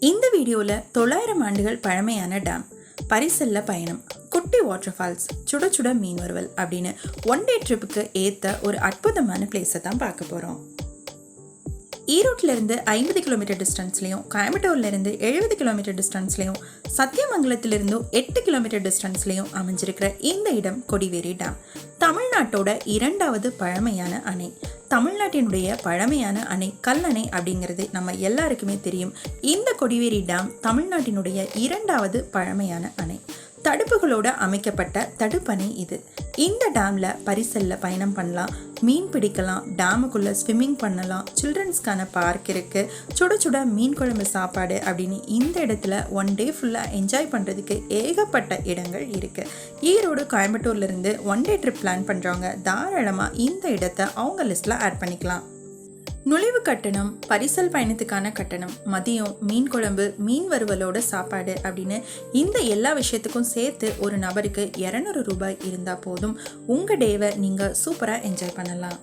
இந்த வீடியோவில் 900 ஆண்டுகள் பழமையான டேம், பரிசல்ல பயணம், குட்டி வாட்டர் ஃபால்ஸ், சுட சுட மீன் வறுவல் அப்படின்னு ஒன் டே ட்ரிப்புக்கு ஏற்ற ஒரு அற்புதமான பிளேஸை தான் பார்க்க போகிறோம். ஈரோட்டிலிருந்து 50 கிலோமீட்டர் டிஸ்டன்ஸ்லையும், கோயம்புத்தூர்லேருந்து 70 கிலோமீட்டர் டிஸ்டன்ஸ்லையும், சத்தியமங்கலத்திலிருந்தும் 8 கிலோமீட்டர் டிஸ்டன்ஸ்லையும் அமைஞ்சிருக்கிற இந்த இடம் கொடிவேரி டேம். தமிழ்நாட்டோட 2வது பழமையான அணை. தமிழ்நாட்டினுடைய பழமையான அணை கல்லணை அப்படிங்கிறது நம்ம எல்லாருக்குமே தெரியும். இந்த கொடிவேரி டேம் தமிழ்நாட்டினுடைய 2வது பழமையான அணை. தடுப்புகளோட அமைக்கப்பட்ட தடுப்பணை இது. இந்த டேம்ல பரிசல்ல பயணம் பண்ணலாம், மீன் பிடிக்கலாம், டேமுக்குள்ள ஸ்விம்மிங் பண்ணலாம், சில்ட்ரன்ஸ்க்கான பார்க் இருக்கு, சுட சுட மீன் குழம்பு சாப்பாடு அப்படின்னு இந்த இடத்துல ஒன் டே ஃபுல்லா என்ஜாய் பண்றதுக்கு ஏகப்பட்ட இடங்கள் இருக்கு. ஈரோடு கோயம்புத்தூர்ல இருந்து ஒன் டே ட்ரிப் பிளான் பண்றவங்க தாராளமா இந்த இடத்தை அவங்க லிஸ்ட்ல ஆட் பண்ணிக்கலாம். நுழைவு கட்டணம், பரிசல் பயணத்துக்கான கட்டணம், மதியம் மீன் குழம்பு, மீன் வறுவலோட சாப்பாடு அப்படின்னு இந்த எல்லா விஷயத்துக்கும் சேர்த்து ஒரு நபருக்கு 200 ரூபாய் இருந்தால் போதும். உங்கள் டேவை நீங்கள் சூப்பராக என்ஜாய் பண்ணலாம்.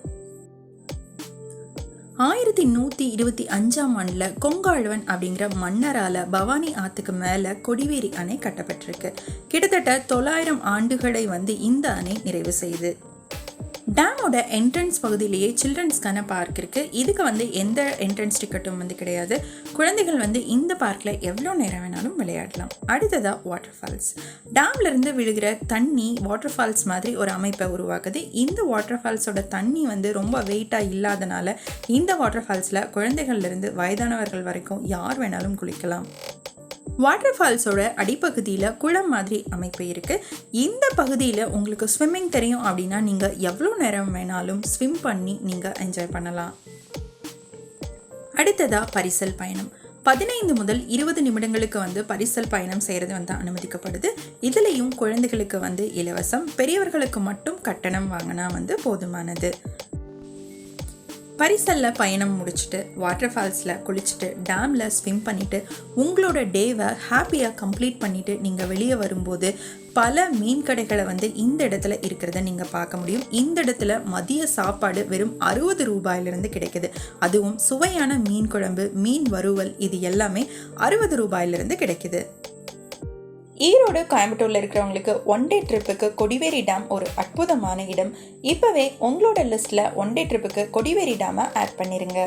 1125ஆம் ஆண்டில் கொங்காழ்வன் அப்படிங்கிற மன்னரால் பவானி ஆற்றுக்கு மேலே கொடிவேரி அணை கட்டப்பட்டிருக்கு. கிட்டத்தட்ட 900 ஆண்டுகளை இந்த அணை நிறைவு செய்யுது. டேமோட என்ட்ரன்ஸ் பகுதியிலேயே சில்ட்ரன்ஸ்க்கான பார்க் இருக்குது. இதுக்கு எந்த என்ட்ரன்ஸ் டிக்கெட்டும் கிடையாது. குழந்தைகள் இந்த பார்க்கில் எவ்வளோ நேரம் வேணாலும் விளையாடலாம். அடுத்ததாக வாட்டர் ஃபால்ஸ். டேம்லேருந்து விழுகிற தண்ணி வாட்டர் ஃபால்ஸ் மாதிரி ஒரு அமைப்பை உருவாக்குது. இந்த வாட்டர் ஃபால்ஸோட தண்ணி ரொம்ப வெயிட்டாக இல்லாதனால இந்த வாட்டர் ஃபால்ஸில் குழந்தைகள்லேருந்து வயதானவர்கள் வரைக்கும் யார் வேணாலும் குளிக்கலாம். வாட்டர் ஃபால்ஸோட அடிப்பகுதியில் குளம் மாதிரி அமைப்பு இருக்குது. இந்த பகுதியில் உங்களுக்கு ஸ்விம்மிங் தெரியும் அப்படின்னா நீங்கள் எவ்வளோ நேரம் வேணாலும் ஸ்விம் பண்ணி நீங்கள் என்ஜாய் பண்ணலாம். அடுத்ததாக பரிசல் பயணம். 15 முதல் 20 நிமிடங்களுக்கு பரிசல் பயணம் செய்கிறது அனுமதிக்கப்படுது. இதுலேயும் குழந்தைகளுக்கு இலவசம், பெரியவர்களுக்கு மட்டும் கட்டணம் வாங்கினா போதுமானது. பரிசல்ல பயணம் முடிச்சுட்டு வாட்டர் ஃபால்ஸில் குளிச்சுட்டு டேமில் ஸ்விம் பண்ணிவிட்டு உங்களோட டேவை ஹாப்பியாக கம்ப்ளீட் பண்ணிவிட்டு நீங்கள் வெளியே வரும்போது பல மீன் கடைகளை இந்த இடத்துல இருக்கிறத நீங்கள் பார்க்க முடியும். இந்த இடத்துல மதிய சாப்பாடு வெறும் 60 ரூபாயிலிருந்து கிடைக்குது. அதுவும் சுவையான மீன் குழம்பு, மீன் வறுவல் இது எல்லாமே 60 ரூபாயிலிருந்து கிடைக்குது. ஈரோடு கோயம்புத்தூரில் இருக்கிறவங்களுக்கு ஒன் டே ட்ரிப்புக்கு கொடிவேரி டேம் ஒரு அற்புதமான இடம். இப்போவே உங்களோட லிஸ்ட்டில் ஒன் டே ட்ரிப்புக்கு கொடிவேரி டேமை ஆட் பண்ணிடுங்க.